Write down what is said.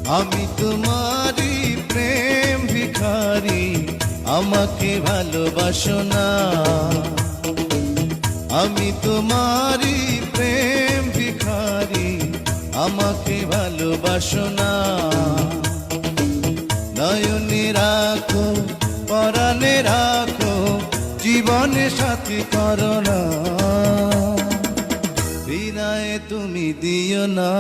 আমি তোমারই প্রেম ভিখারি, আমাকে ভালোবাসো না। আমি তোমারই প্রেম ভিখারি, আমাকে ভালোবাসো না। নয়নে রাখো, পরাণে রাখো, জীবনে সাথী করো না, বিদায় তুমি দিও না।